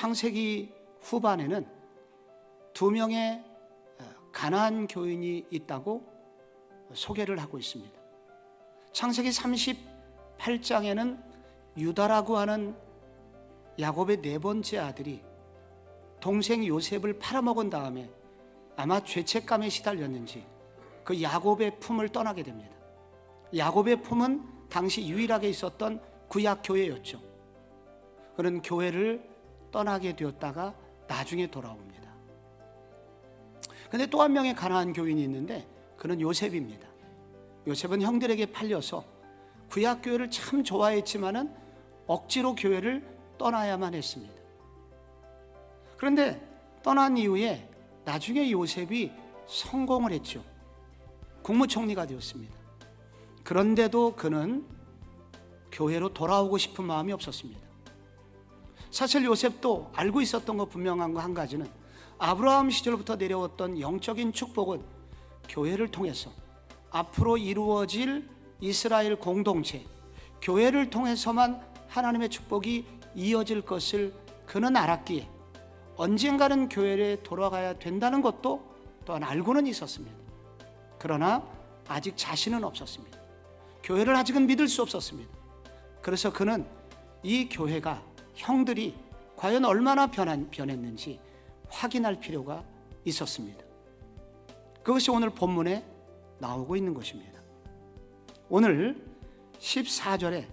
창세기 후반에는 두 명의 가나안 교인이 있다고 소개를 하고 있습니다. 창세기 38장에는 유다라고 하는 야곱의 네 번째 아들이 동생 요셉을 팔아먹은 다음에 아마 죄책감에 시달렸는지 그 야곱의 품을 떠나게 됩니다. 야곱의 품은 당시 유일하게 있었던 구약 교회였죠. 그런 교회를 떠나게 되었다가 나중에 돌아옵니다. 근데 또 한 명의 가나안 교인이 있는데 그는 요셉입니다. 요셉은 형들에게 팔려서 구약 교회를 참 좋아했지만은 억지로 교회를 떠나야만 했습니다. 그런데 떠난 이후에 나중에 요셉이 성공을 했죠. 국무총리가 되었습니다. 그런데도 그는 교회로 돌아오고 싶은 마음이 없었습니다. 사실 요셉도 알고 있었던 거 분명한 거 한 가지는 아브라함 시절부터 내려왔던 영적인 축복은 교회를 통해서 앞으로 이루어질 이스라엘 공동체, 교회를 통해서만 하나님의 축복이 이어질 것을 그는 알았기에 언젠가는 교회에 돌아가야 된다는 것도 또한 알고는 있었습니다. 그러나 아직 자신은 없었습니다. 교회를 아직은 믿을 수 없었습니다. 그래서 그는 이 교회가 형들이 과연 얼마나 변했는지 확인할 필요가 있었습니다. 그것이 오늘 본문에 나오고 있는 것입니다. 오늘 14절에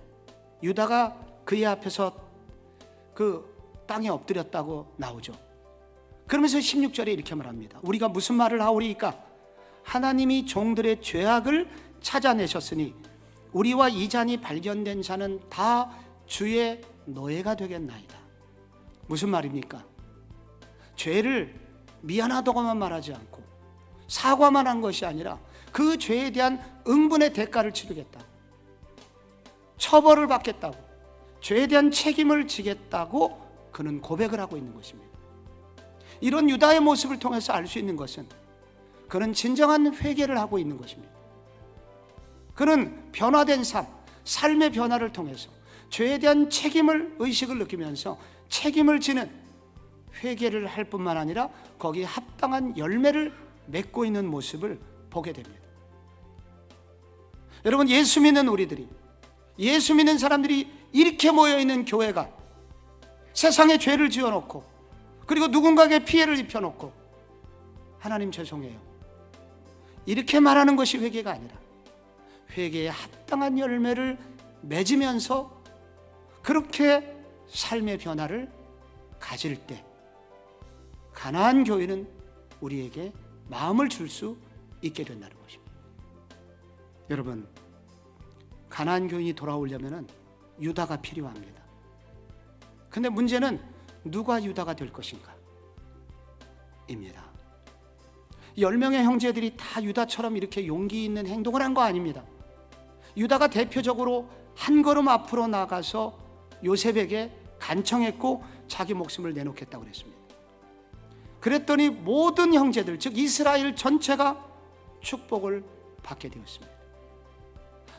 유다가 그의 앞에서 그 땅에 엎드렸다고 나오죠. 그러면서 16절에 이렇게 말합니다. 우리가 무슨 말을 하오리이까? 하나님이 종들의 죄악을 찾아내셨으니 우리와 이 잔이 발견된 자는 다 주의 노예가 되겠나이다. 무슨 말입니까? 죄를 미안하다고만 말하지 않고 사과만 한 것이 아니라 그 죄에 대한 응분의 대가를 치르겠다, 처벌을 받겠다고, 죄에 대한 책임을 지겠다고 그는 고백을 하고 있는 것입니다. 이런 유다의 모습을 통해서 알 수 있는 것은 그는 진정한 회개를 하고 있는 것입니다. 그는 변화된 삶의 변화를 통해서 죄에 대한 책임을 의식을 느끼면서 책임을 지는 회개를 할 뿐만 아니라 거기에 합당한 열매를 맺고 있는 모습을 보게 됩니다. 여러분, 예수 믿는 우리들이, 예수 믿는 사람들이 이렇게 모여있는 교회가 세상에 죄를 지어놓고 그리고 누군가에게 피해를 입혀놓고 하나님 죄송해요, 이렇게 말하는 것이 회개가 아니라 회개에 합당한 열매를 맺으면서 그렇게 삶의 변화를 가질 때 가나안 교회는 우리에게 마음을 줄 수 있게 된다는 것입니다. 여러분, 가나안 교인이 돌아오려면 유다가 필요합니다. 근데 문제는 누가 유다가 될 것인가 입니다. 10명의 형제들이 다 유다처럼 이렇게 용기 있는 행동을 한 거 아닙니다. 유다가 대표적으로 한 걸음 앞으로 나가서 요셉에게 간청했고 자기 목숨을 내놓겠다고 그랬습니다. 그랬더니 모든 형제들, 즉 이스라엘 전체가 축복을 받게 되었습니다.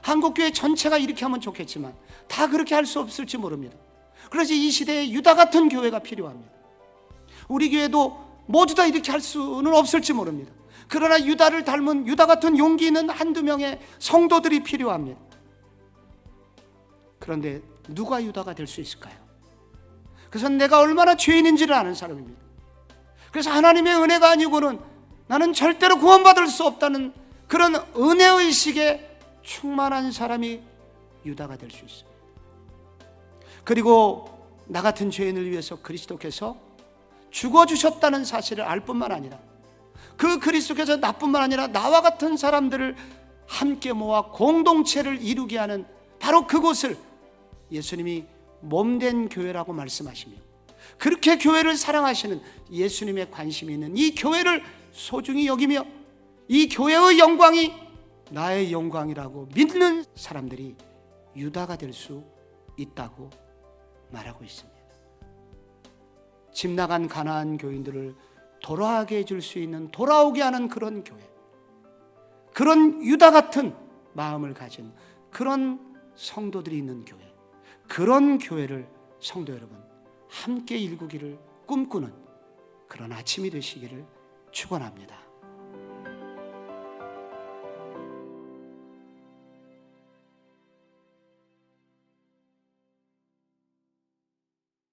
한국교회 전체가 이렇게 하면 좋겠지만 다 그렇게 할 수 없을지 모릅니다. 그래서 이 시대에 유다 같은 교회가 필요합니다. 우리 교회도 모두 다 이렇게 할 수는 없을지 모릅니다. 그러나 유다를 닮은 유다 같은 용기 있는 한두 명의 성도들이 필요합니다. 그런데 누가 유다가 될 수 있을까요? 그래서 내가 얼마나 죄인인지를 아는 사람입니다. 그래서 하나님의 은혜가 아니고는 나는 절대로 구원받을 수 없다는 그런 은혜의식에 충만한 사람이 유다가 될 수 있습니다. 그리고 나 같은 죄인을 위해서 그리스도께서 죽어주셨다는 사실을 알 뿐만 아니라 그 그리스도께서 나뿐만 아니라 나와 같은 사람들을 함께 모아 공동체를 이루게 하는 바로 그곳을 예수님이 몸된 교회라고 말씀하시며 그렇게 교회를 사랑하시는 예수님의 관심이 있는 이 교회를 소중히 여기며 이 교회의 영광이 나의 영광이라고 믿는 사람들이 유다가 될 수 있다고 말하고 있습니다. 집 나간 가나안 교인들을 돌아오게 해줄 수 있는, 돌아오게 하는 그런 교회, 그런 유다 같은 마음을 가진 그런 성도들이 있는 교회, 그런 교회를 성도 여러분 함께 일구기를 꿈꾸는 그런 아침이 되시기를 축원합니다.